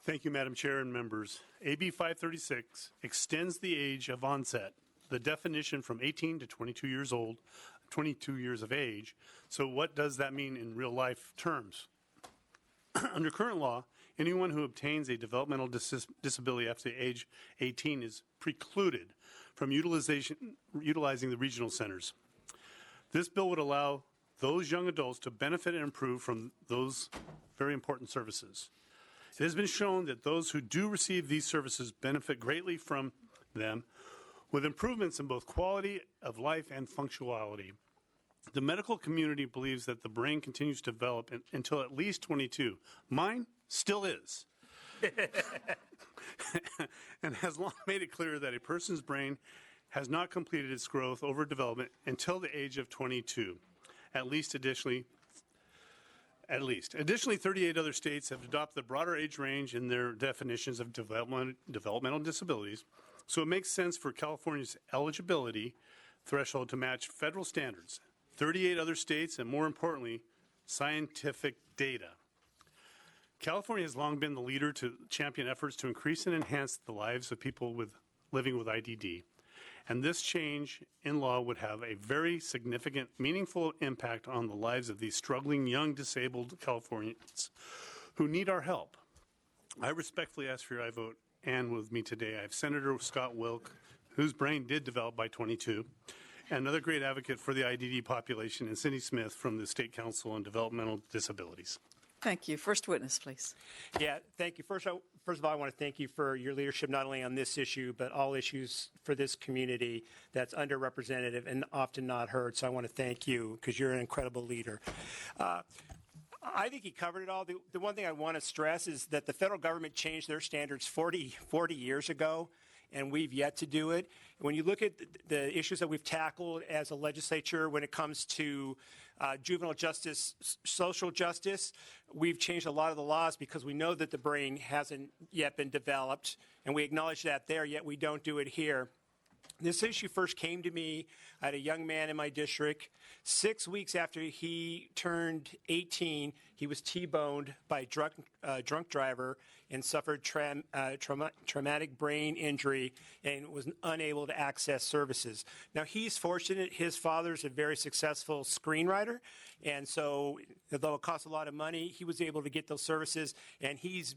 Thank you, Madam Chair and members. AB 536 extends the age of onset, the definition from 18 to 22 years old, 22 years of age. So what does that mean in real life terms? Under current law, anyone who obtains a developmental disability after the age 18 is precluded from utilizing the regional centers. This bill would allow those young adults to benefit and improve from those very important services. It has been shown that those who do receive these services benefit greatly from them, with improvements in both quality of life and functionality. The medical community believes that the brain continues to develop until at least 22. Mine still is. And has long made it clear that a person's brain has not completed its growth over development until the age of 22. Additionally, 38 other states have adopted the broader age range in their definitions of developmental disabilities, so it makes sense for California's eligibility threshold to match federal standards, 38 other states, and more importantly, scientific data. California has long been the leader to champion efforts to increase and enhance the lives of people living with IDD. And this change in law would have a very significant, meaningful impact on the lives of these struggling young disabled Californians who need our help. I respectfully ask for your aye vote, and with me today I have Senator Scott Wilk, whose brain did develop by 22, and another great advocate for the IDD population, and Cindy Smith from the State Council on Developmental Disabilities. Thank you. First witness, please. Yeah, thank you. First of all, I want to thank you for your leadership, not only on this issue, but all issues for this community that's underrepresented and often not heard. So I want to thank you because you're an incredible leader. I think he covered it all. The one thing I want to stress is that the federal government changed their standards 40 years ago, and we've yet to do it. When you look at the issues that we've tackled as a legislature when it comes to juvenile justice, social justice, we've changed a lot of the laws because we know that the brain hasn't yet been developed, and we acknowledge that there, yet we don't do it here. This issue first came to me. I had a young man in my district. 6 weeks after he turned 18, he was T-boned by a drunk driver and suffered traumatic brain injury and was unable to access services. Now, he's fortunate. His father's a very successful screenwriter, and so although it costs a lot of money, he was able to get those services, and he's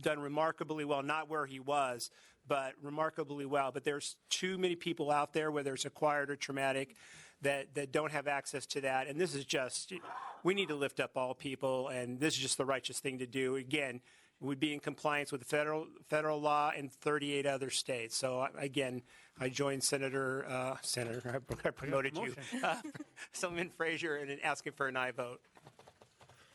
done remarkably well, not where he was, but remarkably well. But there's too many people out there, whether it's acquired or traumatic, that don't have access to that. And this is just, we need to lift up all people, and this is just the righteous thing to do. Again, we'd be in compliance with the federal law in 38 other states. So again, I joined Senator, I promoted you, Assemblymember Frazier, in asking for an aye vote.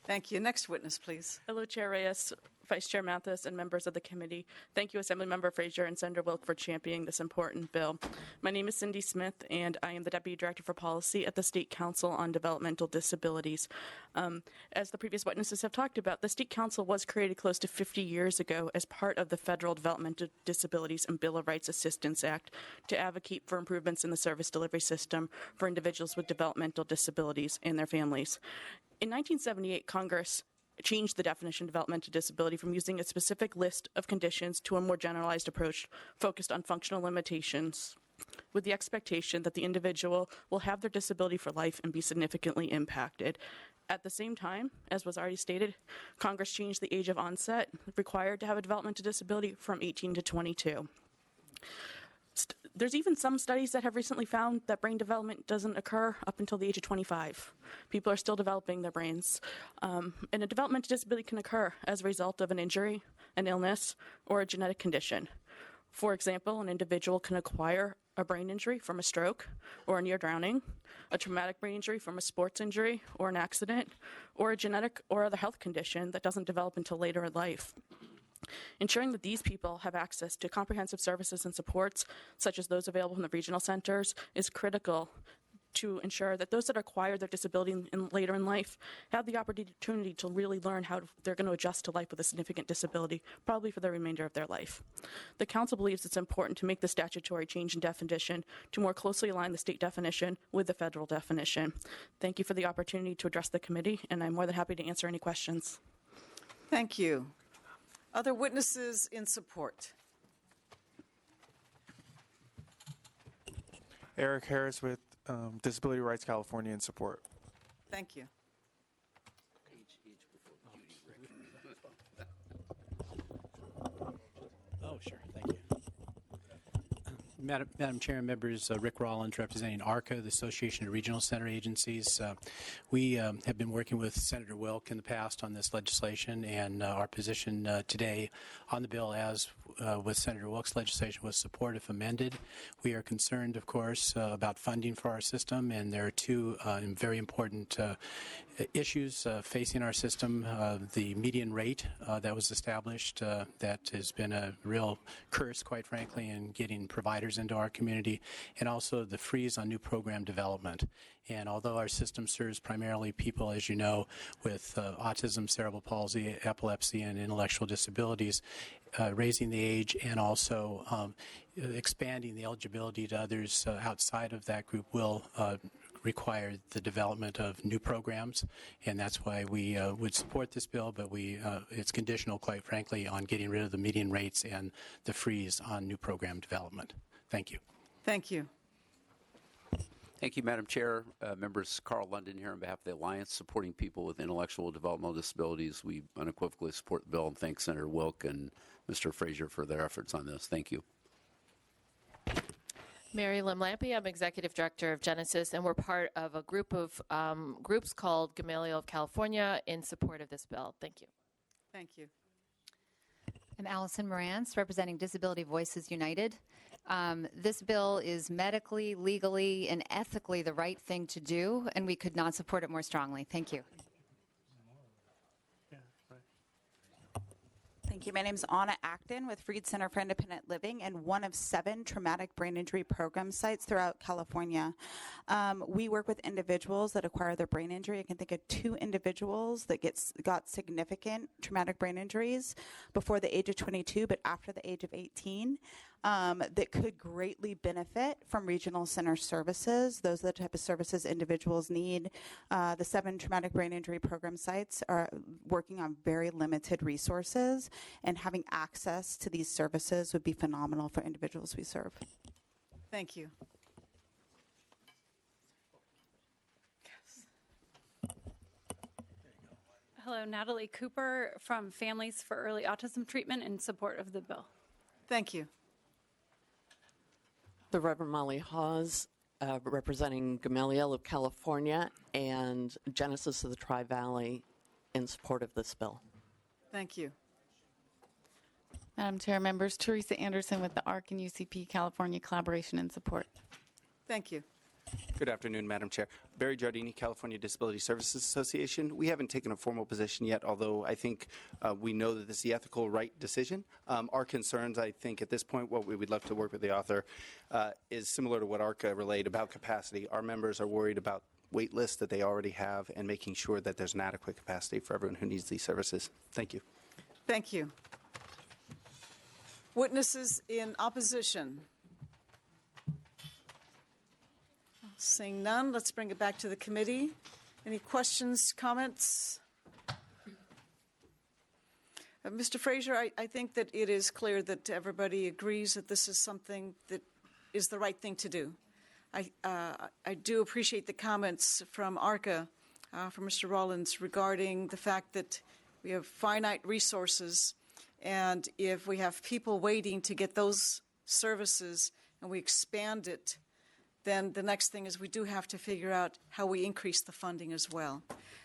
Thank you. Next witness, please. Hello, Chair Reyes, Vice Chair Mathis, and members of the committee. Thank you, Assemblymember Frazier and Senator Wilk, for championing this important bill. My name is Cindy Smith, and I am the Deputy Director for Policy at the State Council on Developmental Disabilities. As the previous witnesses have talked about, the State Council was created close to 50 years ago as part of the Federal Developmental Disabilities and Bill of Rights Assistance Act to advocate for improvements in the service delivery system for individuals with developmental disabilities and their families. In 1978, Congress changed the definition of developmental disability from using a specific list of conditions to a more generalized approach focused on functional limitations, with the expectation that the individual will have their disability for life and be significantly impacted. At the same time, as was already stated, Congress changed the age of onset required to have a developmental disability from 18 to 22. There's even some studies that have recently found that brain development doesn't occur up until the age of 25. People are still developing their brains. And a developmental disability can occur as a result of an injury, an illness, or a genetic condition. For example, an individual can acquire a brain injury from a stroke or a near drowning, a traumatic brain injury from a sports injury or an accident, or a genetic or other health condition that doesn't develop until later in life. Ensuring that these people have access to comprehensive services and supports, such as those available in the regional centers, is critical to ensure that those that acquire their disability later in life have the opportunity to really learn how they're going to adjust to life with a significant disability, probably for the remainder of their life. The Council believes it's important to make the statutory change in definition to more closely align the state definition with the federal definition. Thank you for the opportunity to address the committee, and I'm more than happy to answer any questions. Thank you. Other witnesses in support? Eric Harris with Disability Rights California in support. Thank you. Oh, sure. Thank you. Madam Chair and members, Rick Rollins representing ARCA, the Association of Regional Center Agencies. We have been working with Senator Wilk in the past on this legislation, and our position today on the bill, as with Senator Wilk's legislation, was support if amended. We are concerned, of course, about funding for our system, and there are two very important issues facing our system. The median rate that was established that has been a real curse, quite frankly, in getting providers into our community, and also the freeze on new program development. And although our system serves primarily people, as you know, with autism, cerebral palsy, epilepsy, and intellectual disabilities, raising the age and also expanding the eligibility to others outside of that group will require the development of new programs, and that's why we would support this bill, but it's conditional, quite frankly, on getting rid of the median rates and the freeze on new program development. Thank you. Thank you. Thank you, Madam Chair. Members, Carl London here on behalf of the Alliance supporting people with intellectual developmental disabilities. We unequivocally support the bill and thank Senator Wilk and Mr. Frazier for their efforts on this. Thank you. Mary Lim Lampy, I'm Executive Director of Genesis, and we're part of a group of groups called Gamaliel of California in support of this bill. Thank you. Thank you. I'm Allison Morantz, representing Disability Voices United. This bill is medically, legally, and ethically the right thing to do, and we could not support it more strongly. Thank you. Thank you. My name is Anna Acton with Freed Center for Independent Living and one of 7 traumatic brain injury program sites throughout California. We work with individuals that acquire their brain injury. I can think of 2 individuals that got significant traumatic brain injuries before the age of 22, but after the age of 18. That could greatly benefit from regional center services. Those are the type of services individuals need. The 7 traumatic brain injury program sites are working on very limited resources, and having access to these services would be phenomenal for individuals we serve. Thank you. Hello, Natalie Cooper from Families for Early Autism Treatment in support of the bill. Thank you. The Reverend Molly Hawes, representing Gamaliel of California and Genesis of the Tri-Valley in support of this bill. Thank you. Madam Chair, members, Teresa Anderson with the ARC and UCP California Collaboration and Support. Thank you. Good afternoon, Madam Chair. Barry Giardini, California Disability Services Association. We haven't taken a formal position yet, although I think we know that this is the ethical right decision. Our concerns, I think, at this point, what we would love to work with the author, is similar to what ARCA relayed about capacity. Our members are worried about wait lists that they already have and making sure that there's an adequate capacity for everyone who needs these services. Thank you. Thank you. Witnesses in opposition? Seeing none, let's bring it back to the committee. Any questions, comments? Mr. Frazier, I think that it is clear that everybody agrees that this is something that is the right thing to do. I do appreciate the comments from ARCA, from Mr. Rollins, regarding the fact that we have finite resources, and if we have people waiting to get those services and we expand it, then the next thing is we do have to figure out how we increase the funding as well.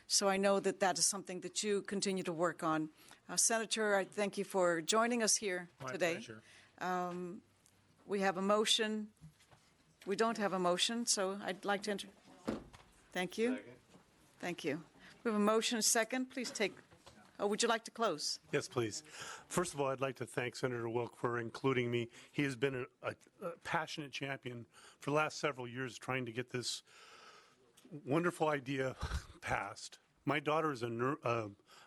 So I know that that is something that you continue to work on. Senator, I thank you for joining us here today. My pleasure. We have a motion. We don't have a motion, so I'd like to enter. Thank you. Second. Thank you. We have a motion, a second. Please take. Oh, would you like to close? Yes, please. First of all, I'd like to thank Senator Wilk for including me. He has been a passionate champion for the last several years trying to get this wonderful idea passed. My daughter is a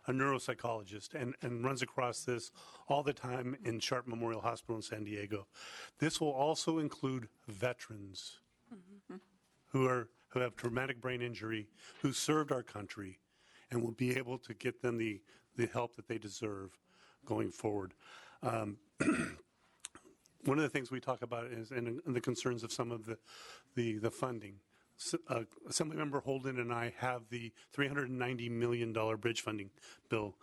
neuropsychologist and runs across this all the time in Sharp Memorial Hospital in San Diego. This will also include veterans who have traumatic brain injury, who served our country, and will be able to get them the help that they deserve going forward. One of the things we talk about is and the concerns of some of the funding. Assemblymember Holden and I have the $390 million bridge funding bill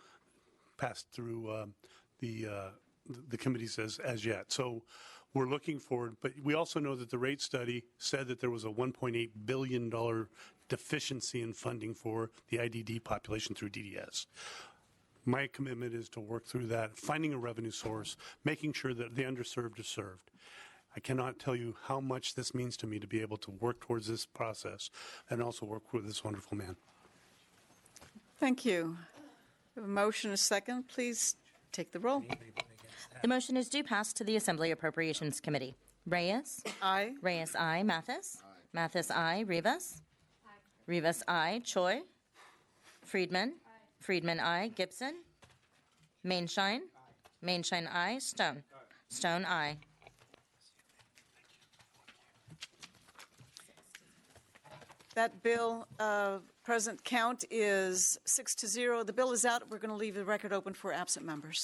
passed through the committees as yet. So we're looking forward, but we also know that the rate study said that there was a $1.8 billion deficiency in funding for the IDD population through DDS. My commitment is to work through that, finding a revenue source, making sure that the underserved are served. I cannot tell you how much this means to me to be able to work towards this process and also work with this wonderful man. Thank you. We have a motion, a second. Please take the roll. The motion is due pass to the Assembly Appropriations Committee. Reyes? Aye. Reyes, aye. Mathis? Mathis, aye. Rivas? Rivas, aye. Choi? Friedman? Friedman, aye. Gibson? Mainshine? Mainshine, aye. Stone? Stone, aye. That bill, present count is 6-0. The bill is out. We're going to leave the record open for absent members.